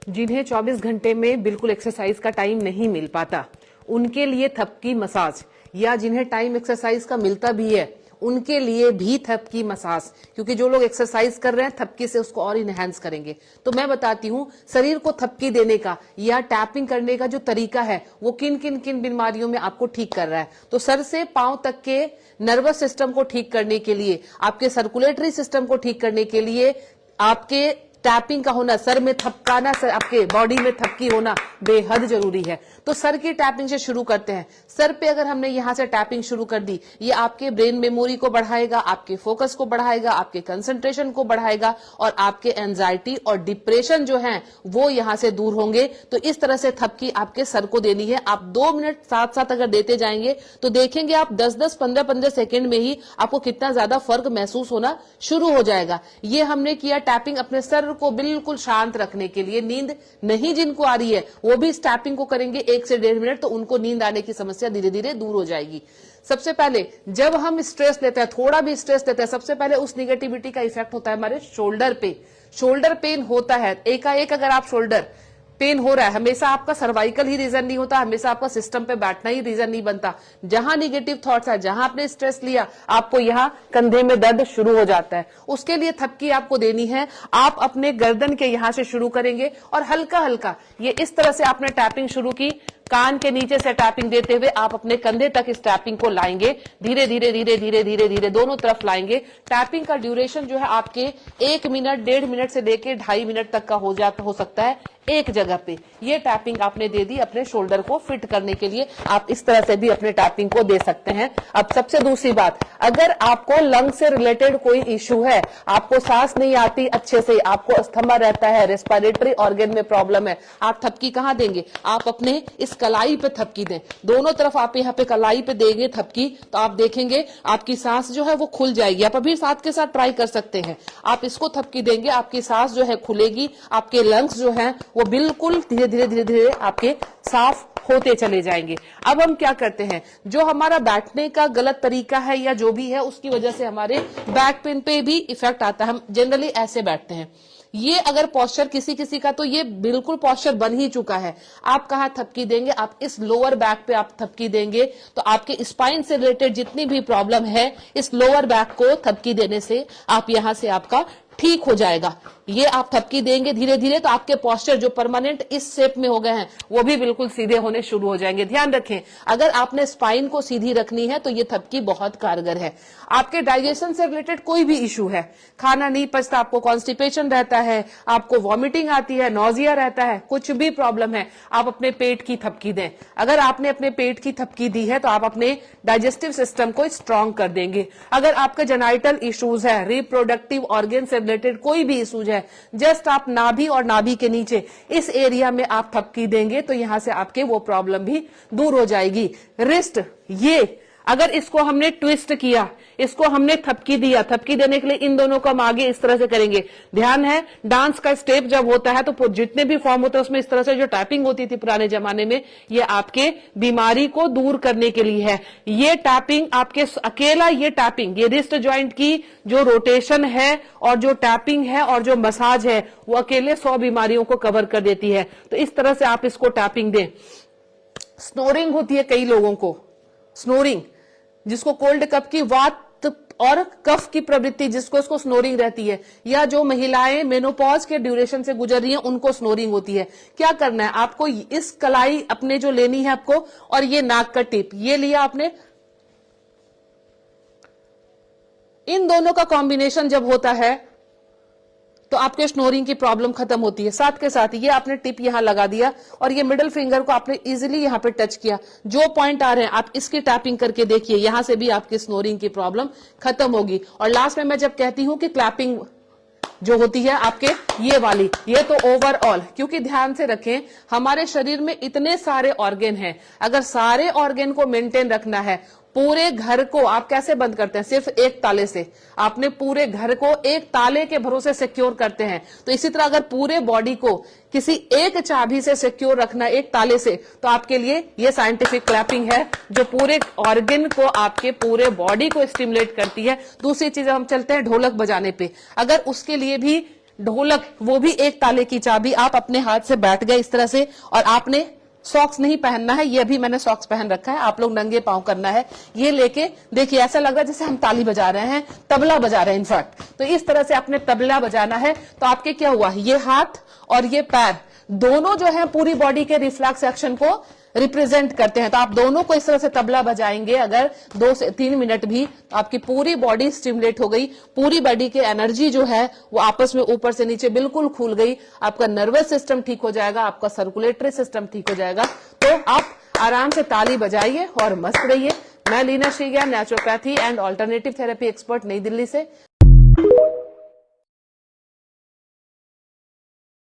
जिन्हें 24 घंटे में बिल्कुल एक्सरसाइज का टाइम नहीं मिल पाता, उनके लिए थपकी मसाज, या जिन्हें टाइम एक्सरसाइज का मिलता भी है उनके लिए भी थपकी मसाज, क्योंकि जो लोग एक्सरसाइज कर रहे हैं थपकी से उसको और इनहेंस करेंगे। तो मैं बताती हूँ शरीर को थपकी देने का या टैपिंग करने का जो तरीका है वो किन किन किन बीमारियों में आपको ठीक कर रहा है। तो सर से पांव तक के नर्वस सिस्टम को ठीक करने के लिए, आपके सर्कुलेटरी सिस्टम को ठीक करने के लिए आपके टैपिंग का होना, सर में थपकाना, सर आपके बॉडी में थपकी होना बेहद जरूरी है। तो सर की टैपिंग से शुरू करते हैं। सर पे अगर हमने यहां से टैपिंग शुरू कर दी, ये आपके ब्रेन मेमोरी को बढ़ाएगा, आपके फोकस को बढ़ाएगा, आपके कंसंट्रेशन को बढ़ाएगा और आपके एंजाइटी और डिप्रेशन जो है वो यहां से दूर होंगे। तो इस तरह से थपकी आपके सर को देनी है। आप 2 मिनट साथ साथ अगर देते जाएंगे तो देखेंगे आप 10-10, 15-15 सेकेंड में ही आपको कितना ज्यादा फर्क महसूस होना शुरू हो जाएगा। ये हमने किया टैपिंग अपने सर को बिल्कुल शांत रखने के लिए। नींद नहीं जिनको आ रही है वो भी इस टैपिंग को करेंगे 1 से 1.5 मिनट, तो उनको नींद आने की समस्या धीरे धीरे दूर हो जाएगी। सबसे पहले जब हम स्ट्रेस लेते हैं, थोड़ा भी स्ट्रेस लेते हैं, सबसे पहले उस निगेटिविटी का इफेक्ट होता है हमारे शोल्डर पे। शोल्डर पेन होता है एकाएक। अगर आप शोल्डर पेन हो रहा है, हमेशा आपका सर्वाइकल ही रीजन नहीं होता, हमेशा आपका सिस्टम पे बैठना ही रीजन नहीं बनता। जहां निगेटिव थॉट्स है, जहां आपने स्ट्रेस लिया, आपको यहां कंधे में दर्द शुरू हो जाता है। उसके लिए थपकी आपको देनी है। आप अपने गर्दन के यहां से शुरू करेंगे और हल्का हल्का ये इस तरह से आपने टैपिंग शुरू की, कान के नीचे से टैपिंग देते हुए आप अपने कंधे तक इस टैपिंग को लाएंगे। धीरे धीरे धीरे धीरे धीरे धीरे दोनों तरफ लाएंगे। टैपिंग का ड्यूरेशन जो है आपके 1 मिनट, 1.5 मिनट से लेके 2.5 मिनट तक का हो सकता है एक जगह पे। ये टैपिंग आपने दे दी अपने शोल्डर को फिट करने के लिए। आप इस तरह से भी अपने टैपिंग को दे सकते हैं। अब सबसे दूसरी बात, अगर आपको लंग से रिलेटेड कोई इश्यू है, आपको सांस नहीं आती अच्छे से, आपको अस्थमा रहता है, रेस्पिरेटरी ऑर्गन में प्रॉब्लम है, आप थपकी कहां देंगे? आप अपने इस कलाई पे थपकी दें। दोनों तरफ आप यहाँ पे कलाई पे देंगे थपकी, तो आप देखेंगे आपकी सांस जो है वो खुल जाएगी। आप अभी साथ के साथ ट्राई कर सकते हैं। आप इसको थपकी देंगे, आपकी सांस जो है खुलेगी, आपके लंग्स जो है वो बिल्कुल धीरे धीरे धीरे धीरे आपके साफ होते चले जाएंगे। अब हम क्या करते हैं, जो हमारा बैठने का गलत तरीका है या जो भी है उसकी वजह से हमारे बैक पेन पे भी इफेक्ट आता है। हम जनरली ऐसे बैठते हैं। ये अगर पोस्चर किसी किसी का, तो ये बिल्कुल पोस्चर बन ही चुका है। आप कहाँ थपकी देंगे? आप इस लोअर बैक पे आप थपकी देंगे तो आपके स्पाइन से रिलेटेड जितनी भी प्रॉब्लम है, इस लोअर बैक को थपकी देने से आप यहां से आपका ठीक हो जाएगा। ये आप थपकी देंगे धीरे धीरे तो आपके पोस्चर जो परमानेंट इस शेप में हो गए हैं वो भी बिल्कुल सीधे होने शुरू हो जाएंगे। ध्यान रखें, अगर आपने स्पाइन को सीधी रखनी है तो ये थपकी बहुत कारगर है। आपके डाइजेशन से रिलेटेड कोई भी इश्यू है, खाना नहीं पचता, आपको कॉन्स्टिपेशन रहता है, आपको वॉमिटिंग आती है, नोजिया रहता है, कुछ भी प्रॉब्लम है, आप अपने पेट की थपकी दें। अगर आपने अपने पेट की थपकी दी है तो आप अपने डाइजेस्टिव सिस्टम को स्ट्रांग कर देंगे। अगर आपके जेनाइटल इश्यूज है, रिप्रोडक्टिव ऑर्गन से रिलेटेड कोई भी इश्यूज है, जस्ट आप नाभि और नाभि के नीचे इस एरिया में आप थपकी देंगे तो यहां से आपके वो प्रॉब्लम भी दूर हो जाएगी। रिस्ट, ये अगर इसको हमने ट्विस्ट किया, इसको हमने थपकी दिया, थपकी देने के लिए इन दोनों को हम आगे इस तरह से करेंगे। ध्यान है, डांस का स्टेप जब होता है तो जितने भी फॉर्म होते हैं उसमें इस तरह से जो टैपिंग होती थी पुराने जमाने में, ये आपके बीमारी को दूर करने के लिए है। ये टैपिंग आपके अकेला, ये टैपिंग, ये रिस्ट ज्वाइंट की जो रोटेशन है और जो टैपिंग है और जो मसाज है वो अकेले 100 बीमारियों को कवर कर देती है। तो इस तरह से आप इसको टैपिंग दें। स्नोरिंग होती है कई लोगों को, स्नोरिंग, जिसको कोल्ड कफ की वात और कफ की प्रवृत्ति, जिसको इसको स्नोरिंग रहती है, या जो महिलाएं मेनोपॉज के ड्यूरेशन से गुजर रही हैं उनको स्नोरिंग होती है। क्या करना है आपको, इस कलाई अपने जो लेनी है आपको, और ये नाक का टिप ये लिया आपने, इन दोनों का कॉम्बिनेशन जब होता है तो आपके स्नोरिंग की प्रॉब्लम खत्म होती है। साथ के साथ ये आपने टिप यहां लगा दिया और ये मिडिल फिंगर को आपने इजीली यहां पे टच किया, जो पॉइंट आ रहे हैं आप इसकी टैपिंग करके देखिए, यहां से भी आपकी स्नोरिंग की प्रॉब्लम खत्म होगी। और लास्ट में मैं जब कहती हूं कि क्लैपिंग जो होती है आपके ये वाली, ये तो ओवरऑल, क्योंकि ध्यान से रखें हमारे शरीर में इतने सारे ऑर्गन हैं, अगर सारे ऑर्गन को मेंटेन रखना है, पूरे घर को आप कैसे बंद करते हैं? सिर्फ एक ताले से। आपने पूरे घर को एक ताले के भरोसे सिक्योर करते हैं, तो इसी तरह अगर पूरे बॉडी को किसी एक चाबी से सिक्योर रखना, एक ताले से, तो आपके लिए ये साइंटिफिक क्लैपिंग है जो पूरे ऑर्गन को, आपके पूरे बॉडी को स्टिमुलेट करती है। दूसरी चीज हम चलते हैं ढोलक बजाने पे। अगर उसके लिए भी ढोलक, वो भी एक ताले की चाबी। आप अपने हाथ से बैठ गए इस तरह से, और आपने सॉक्स नहीं पहनना है, ये भी मैंने सॉक्स पहन रखा है, आप लोग नंगे पांव करना है। ये लेके देखिए, ऐसा लग रहा है जैसे हम ताली बजा रहे हैं, तबला बजा रहे हैं इनफैक्ट। तो इस तरह से आपने तबला बजाना है। तो आपके क्या हुआ, ये हाथ और ये पैर दोनों जो है पूरी बॉडी के रिफ्लेक्स एक्शन को रिप्रेजेंट करते हैं। तो आप दोनों को इस तरह से तबला बजाएंगे अगर 2 से 3 मिनट भी, आपकी पूरी बॉडी स्टिमुलेट हो गई, पूरी बॉडी की एनर्जी जो है वो आपस में ऊपर से नीचे बिल्कुल खुल गई, आपका नर्वस सिस्टम ठीक हो जाएगा, आपका सर्कुलेटरी सिस्टम ठीक हो जाएगा। तो आप आराम से ताली बजाइए और मस्त रहिए। मैं Leena Shrigyan, naturopathy and alternative therapy expert, New Delhi से।